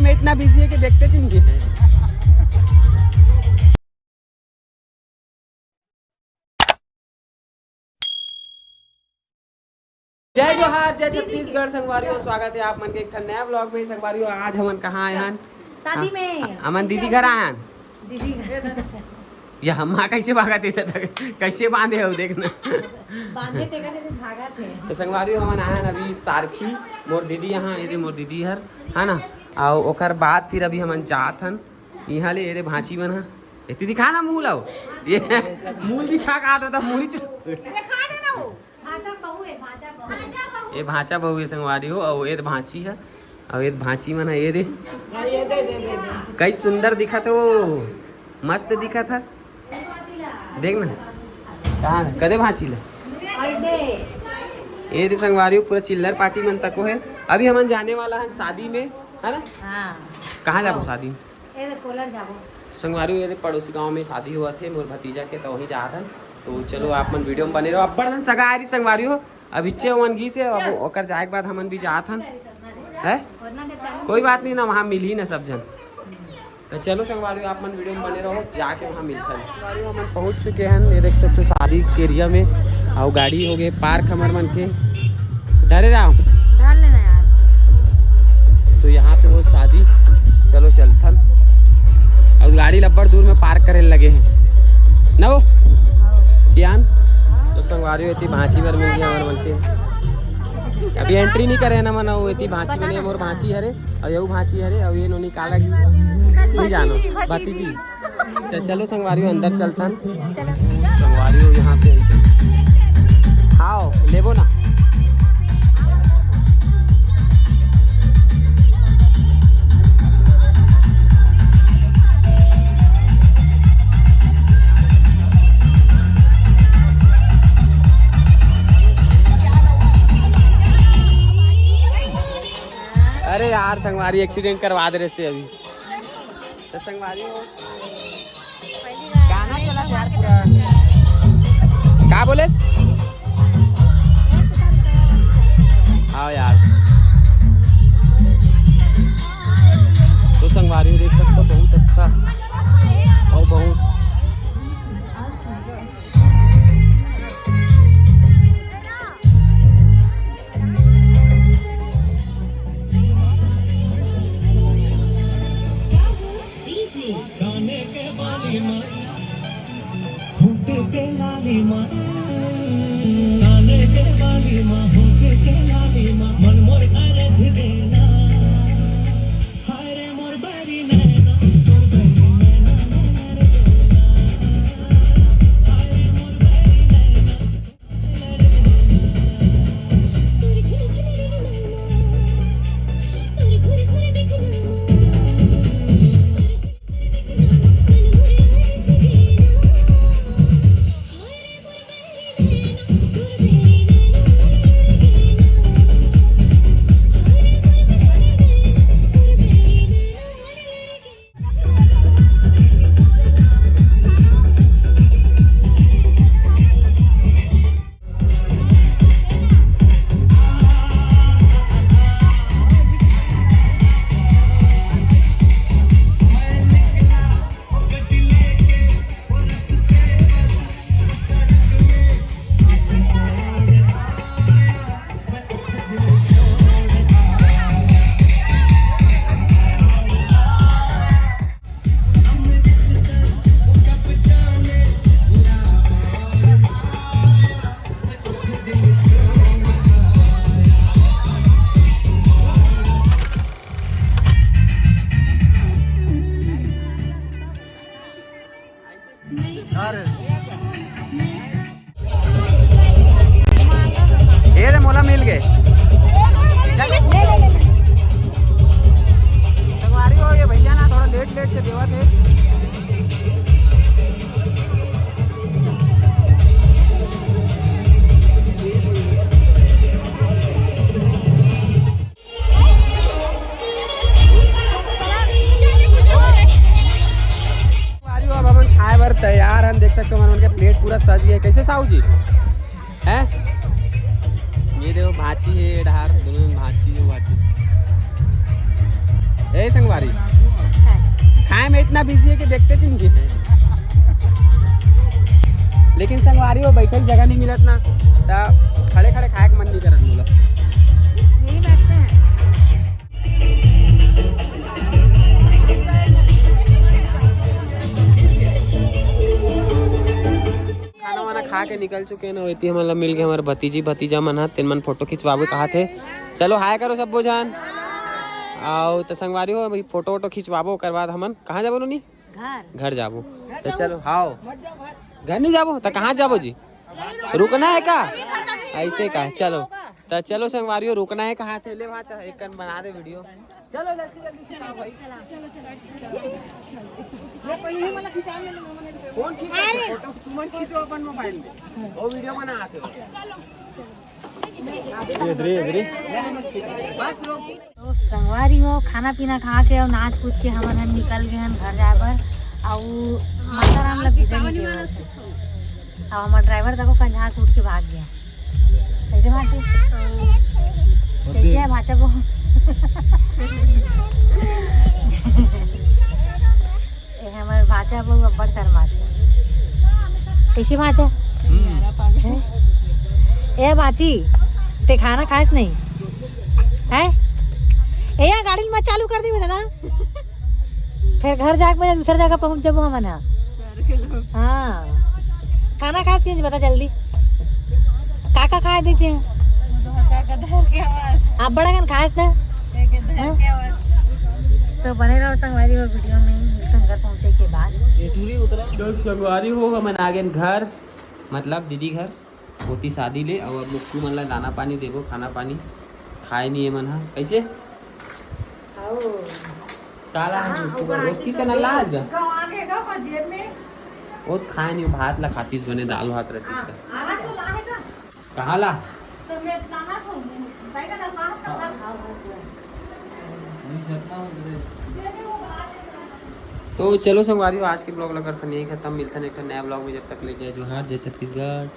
में इतना बिजी है कि देखते भी नहीं है। जय जोहार, जय छत्तीसगढ़ संगवारियों, स्वागत है आप मन के एक नया ब्लॉग में। संगवारियों आज हमन कहाँ आए हैं? शादी में। हमन दीदी घर आए हैं। दीदी घर या हम कैसे भागा थे कैसे बांधे हो देखना बांधे थे कैसे भागा थे। तो संगवारियों हमन आए हैं अभी सारखी, मोर दीदी यहाँ ये मोर दीदी हर है ना। और ओकर बाद फिर अभी हमन जात हन यहाँ ले ये भांची बन है इतनी दिखा ना मूल आओ ये मूल दिखा का आता मूल ये भांचा बहू है संगवारी हो। और ये भांची है और ये भांची मन है ये दे कई सुंदर दिखा तो मस्त दिखा था देख ना कहाँ कदे भांची ले ये संगवारी हो। पूरा चिल्लर पार्टी मन तक है। अभी हमन जाने वाला है शादी में है ना। कहाँ जाबो शादी संगवारी हो। पड़ोसी गांव में शादी हुआ थे मोर भतीजा के तो वहीं जा था। तो चलो आप मन वीडियो में बने रहो। अब्बड़ धन सगा रही संगवारी हो। अब इच्छे वन घी से अब ओकर जाए के बाद हमन भी जात हन है। कोई बात नहीं ना वहाँ मिली ना सब जन। तो चलो संगवारी आप मन वीडियो में बने रहो जाके वहाँ मिलता है। संगवारी हम पहुँच चुके हैं ये देख सकते हो शादी के एरिया में। और गाड़ी हो गए पार्क हमार मन के डरे रहा तो यहाँ पे वो शादी चलो चलथन। और गाड़ी लब्बड़ दूर में पार्क करे लगे हैं ना वो सियान। तो संगवारी इतनी भांची भर मिल गया हमारे मन के। अभी एंट्री नहीं करे ना मना वो इतनी भांची बने मोर भांची हरे और यू भांची हरे और ये नो निकाला नहीं जानो भतीजी। तो चलो संगवारी अंदर चलता संगवारी यहाँ पे आओ लेबो ना। अरे यार संगवारी एक्सीडेंट करवा दे रहे थे अभी। तो संगवारी हो गाना चला यार पूरा क्या बोले। हाँ यार तो संगवारी देख सकते हो बहुत अच्छा और बहुत ये मोला मिल गए संगवारी हो। ये भैया ना थोड़ा लेट से देवा थे। अब हम खाए बार तैयार हैं देख सकते हो उनके प्लेट पूरा सज गया। कैसे साहू जी है ये देखो भाची है ढार दोनों भाची है भाची। ए संगवारी खाए में इतना बिजी है कि देखते भी नहीं है। लेकिन संगवारी वो बैठे जगह नहीं मिलत ना, तो खड़े खड़े खाए के मन नहीं करत मोला। यही बैठते हैं। खाना वाना खा के निकल चुके ना, होती मतलब मिल गए हमारे भतीजी भतीजा मन, तेन मन फोटो खिंचवावे कहा थे। चलो हाय करो सब जान आओ तो संगवारी हो भाई, फोटो वोटो खिंचवाबो ओकर बाद हमन कहाँ जाबो नी? घर जाबो। तो चलो हाओ घर नहीं जाबो तो कहाँ जाबो जी? रुकना है का? ऐसे का चलो तो चलो संगवारी हो, रुकना है कहाँ थे? ले वहाँ चाहे एक कन बना दे वीडियो। चलो जल्दी जल्दी चलो भाई। कौन खींचे फोटो? तुम खींचो अपन मोबाइल में, वो वीडियो बना आते हो। बस रोक। तो संगवारी हो खाना पीना खा के और नाच कूद के हमन हम निकल गए हैं घर जाए बर। और माता राम लग अब हमारा ड्राइवर देखो कंझा से उठ के भाग गया। कैसे भाचे? कैसे है भाचा वो? हमारे भाचा बहु अब्बड़ शर्माते। कैसे भाचा? ए भाची ते खाना खाएस नहीं है? ए यार गाड़ी मत चालू कर दी दादा, फिर घर जाके दूसरा जगह पहुंच जाबो हमन। हाँ खाना खाएस कि नहीं बता जल्दी। काका खाए देते हैं आप बड़ा गन खाएस ना। तो बने रहो संगवारी हो वीडियो में, मिलते घर पहुंचे के बाद। संगवारी हो हमन आ गए घर, मतलब दीदी घर होती शादी ले। और अब मुक्कू मन ला दाना पानी देबो, खाना पानी खाए नहीं है मन। हाँ कैसे काला रोटी चना ला जा वो खाए नहीं, भात ला खातीस बने दाल भात रहती कहाँ ला। तो चलो संगवारी आज के ब्लॉग लगा नहीं खत्म, मिलता नहीं नया ब्लॉग में। जब तक ले जाए जोहार, जय छत्तीसगढ़।